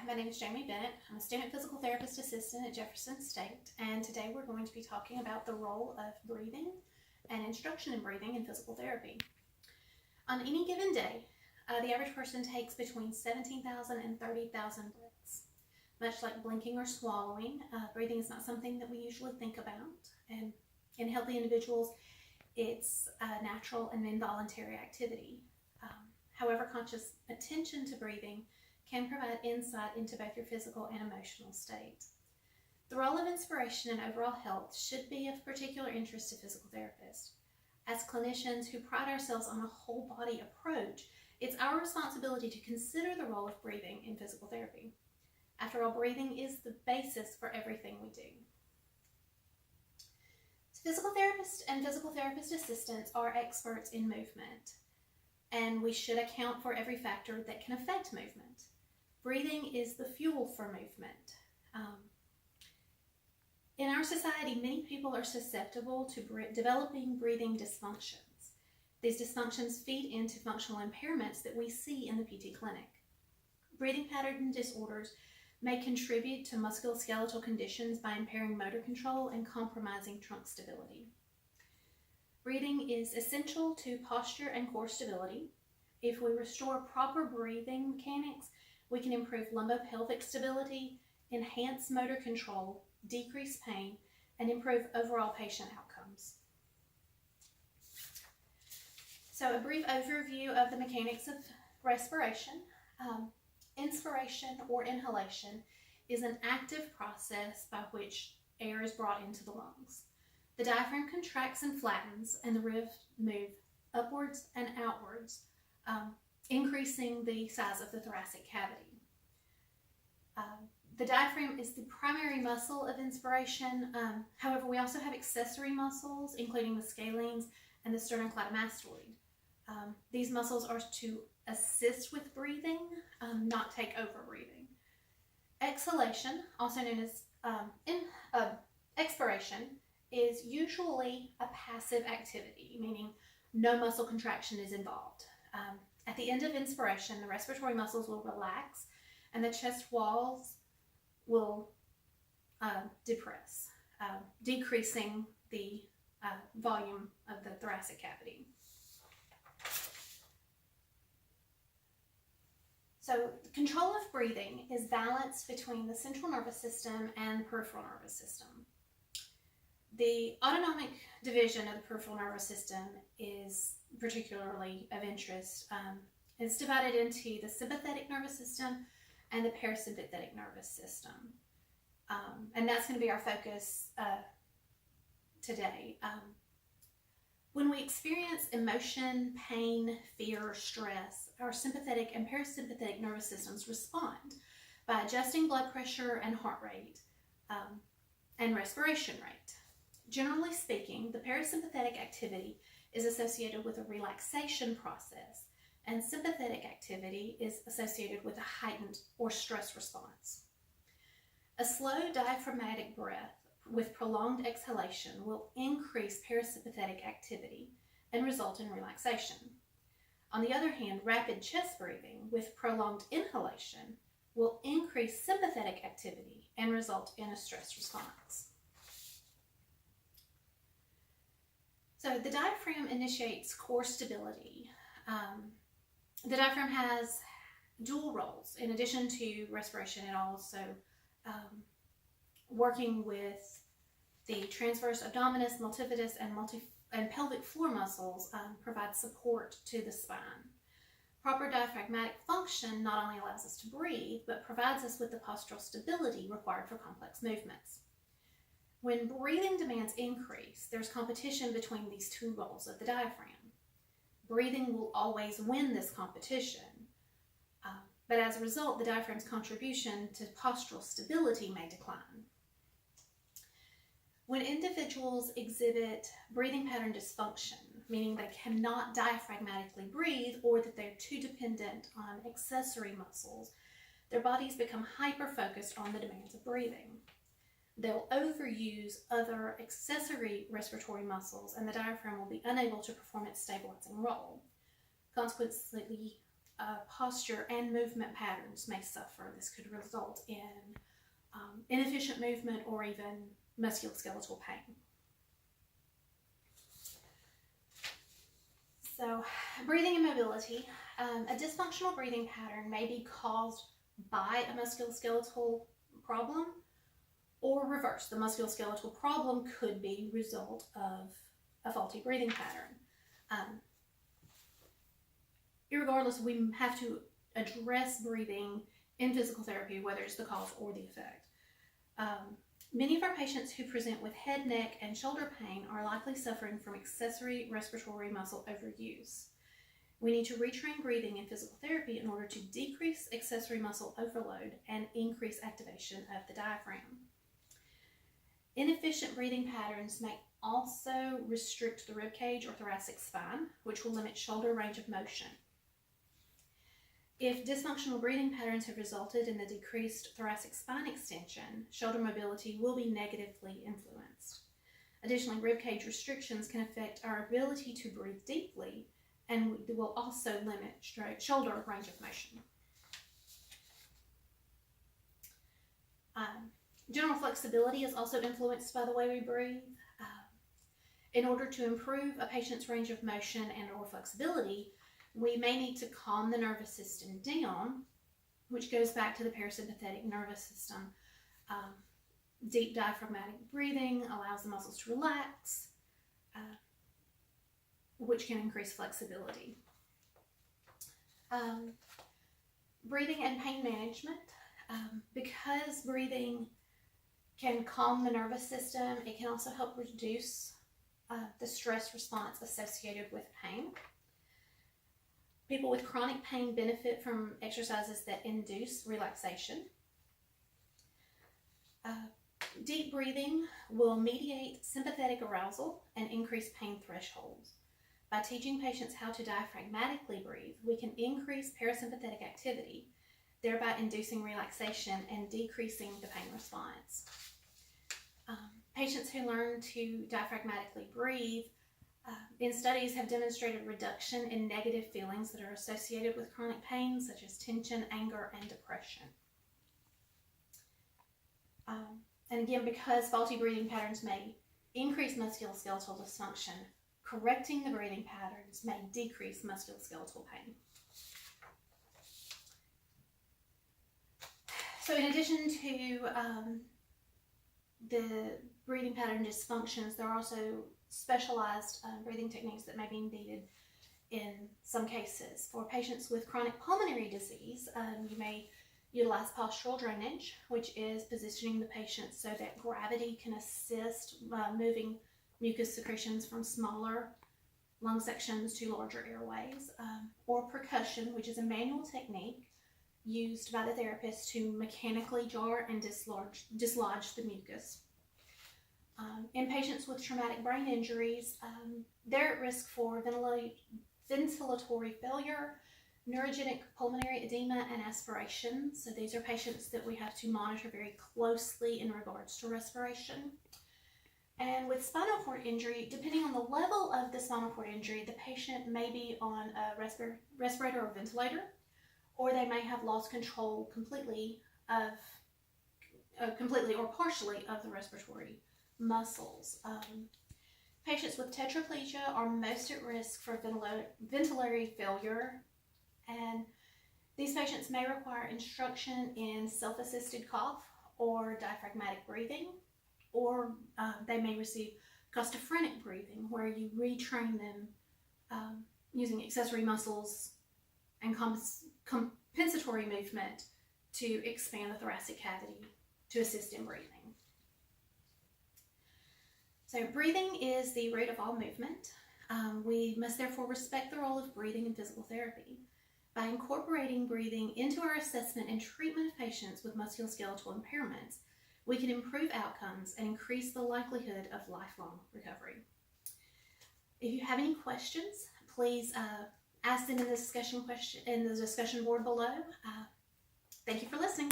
my name is Jamie Bennett. I'm a student physical therapist assistant at Jefferson State, and today we're going to be talking about the role of breathing and instruction in breathing in physical therapy. On any given day, the average person takes between 17,000 and 30,000 breaths. Much like blinking or swallowing, breathing is not something that we usually think about, and in healthy individuals, it's a natural and involuntary activity. However, conscious attention to breathing can provide insight into both your physical and emotional state. The role of inspiration in overall health should be of particular interest to physical therapists. As clinicians who pride ourselves on a whole body approach, it's our responsibility to consider the role of breathing in physical therapy. After all, breathing is the basis for everything we do. Physical therapists and physical therapist assistants are experts in movement, and we should account for every factor that can affect movement. Breathing is the fuel for movement. In our society, many people are susceptible to developing breathing dysfunctions. These dysfunctions feed into functional impairments that we see in the PT clinic. Breathing pattern disorders may contribute to musculoskeletal conditions by impairing motor control and compromising trunk stability. Breathing is essential to posture and core stability. If we restore proper breathing mechanics, we can improve lumbopelvic stability, enhance motor control, decrease pain, and improve overall patient outcomes. So a brief overview of the mechanics of respiration. Inspiration or inhalation is an active process by which air is brought into the lungs. The diaphragm contracts and flattens, and the ribs move upwards and outwards, increasing the size of the thoracic cavity. The diaphragm is the primary muscle of inspiration. However, we also have accessory muscles, including the scalenes and the sternocleidomastoid. These muscles are to assist with breathing, not take over breathing. Exhalation, also known as expiration, is usually a passive activity, meaning no muscle contraction is involved. At the end of inspiration, the respiratory muscles will relax and the chest walls will depress, decreasing the volume of the thoracic cavity. So the control of breathing is balanced between the central nervous system and the peripheral nervous system. The autonomic division of the peripheral nervous system is particularly of interest. It's divided into the sympathetic nervous system and the parasympathetic nervous system. And that's going to be our focus today. When we experience emotion, pain, fear, stress, our sympathetic and parasympathetic nervous systems respond by adjusting blood pressure and heart rate and respiration rate. Generally speaking, the parasympathetic activity is associated with a relaxation process, and sympathetic activity is associated with a heightened or stress response. A slow diaphragmatic breath with prolonged exhalation will increase parasympathetic activity and result in relaxation. On the other hand, rapid chest breathing with prolonged inhalation will increase sympathetic activity and result in a stress response. So the diaphragm initiates core stability. The diaphragm has dual roles. In addition to respiration, it also working with the transverse abdominis, multifidus, and pelvic floor muscles provides support to the spine. Proper diaphragmatic function not only allows us to breathe, but provides us with the postural stability required for complex movements. When breathing demands increase, there's competition between these two roles of the diaphragm. Breathing will always win this competition, but as a result, the diaphragm's contribution to postural stability may decline. When individuals exhibit breathing pattern dysfunction, meaning they cannot diaphragmatically breathe or that they're too dependent on accessory muscles, their bodies become hyper-focused on the demands of breathing. They'll overuse other accessory respiratory muscles, and the diaphragm will be unable to perform its stabilizing role. Consequently, posture and movement patterns may suffer. This could result in inefficient movement or even musculoskeletal pain. So, breathing and mobility. A dysfunctional breathing pattern may be caused by a musculoskeletal problem, or reverse. The musculoskeletal problem could be a result of a faulty breathing pattern. Irregardless, we have to address breathing in physical therapy, whether it's the cause or the effect. Many of our patients who present with head, neck, and shoulder pain are likely suffering from accessory respiratory muscle overuse. We need to retrain breathing in physical therapy in order to decrease accessory muscle overload and increase activation of the diaphragm. Inefficient breathing patterns may also restrict the rib cage or thoracic spine, which will limit shoulder range of motion. If dysfunctional breathing patterns have resulted in the decreased thoracic spine extension, shoulder mobility will be negatively influenced. Additionally, ribcage restrictions can affect our ability to breathe deeply and will also limit shoulder range of motion. General flexibility is also influenced by the way we breathe. In order to improve a patient's range of motion and or flexibility, we may need to calm the nervous system down, which goes back to the parasympathetic nervous system. Deep diaphragmatic breathing allows the muscles to relax, which can increase flexibility. Breathing and pain management. Because breathing can calm the nervous system, it can also help reduce the stress response associated with pain. People with chronic pain benefit from exercises that induce relaxation. Deep breathing will mediate sympathetic arousal and increase pain thresholds. By teaching patients how to diaphragmatically breathe, we can increase parasympathetic activity, thereby inducing relaxation and decreasing the pain response. Patients who learn to diaphragmatically breathe in studies have demonstrated reduction in negative feelings that are associated with chronic pain, such as tension, anger, and depression. And again, because faulty breathing patterns may increase musculoskeletal dysfunction, correcting the breathing patterns may decrease musculoskeletal pain. So in addition to the breathing pattern dysfunctions, there are also specialized breathing techniques that may be needed in some cases. For patients with chronic pulmonary disease, you may utilize postural drainage, which is positioning the patient so that gravity can assist moving mucus secretions from smaller lung sections to larger airways, or percussion, which is a manual technique used by the therapist to mechanically jar and dislodge the mucus. In patients with traumatic brain injuries, they're at risk for ventilatory failure, neurogenic pulmonary edema, and aspiration. So these are patients that we have to monitor very closely in regards to respiration. And with spinal cord injury, depending on the level of the spinal cord injury, the patient may be on a respirator or ventilator, or they may have lost control completely or partially of the respiratory muscles. Patients with tetraplegia are most at risk for ventilatory failure, and these patients may require instruction in self-assisted cough or diaphragmatic breathing, or they may receive costophrenic breathing, where you retrain them using accessory muscles and compensatory movement to expand the thoracic cavity to assist in breathing. So breathing is the root of all movement. We must therefore respect the role of breathing in physical therapy. By incorporating breathing into our assessment and treatment of patients with musculoskeletal impairments, we can improve outcomes and increase the likelihood of lifelong recovery. If you have any questions, please ask them in the discussion board below. Thank you for listening.